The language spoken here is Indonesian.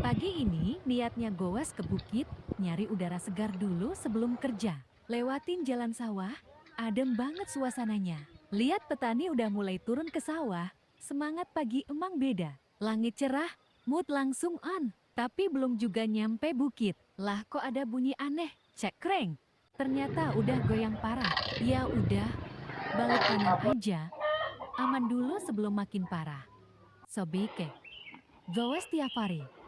Pagi ini niatnya Goes ke bukit, nyari udara segar dulu sebelum kerja. Lewatin jalan sawah, adem banget suasananya. Lihat petani udah mulai turun ke sawah, semangat pagi emang beda. Langit cerah, mood langsung on. Tapi belum juga nyampe bukit. Lah kok ada bunyi aneh, cek kreng. Ternyata udah goyang parah. Ya udah, balik kanan aja. Aman dulu sebelum makin parah. Sobike. Goes tiap hari.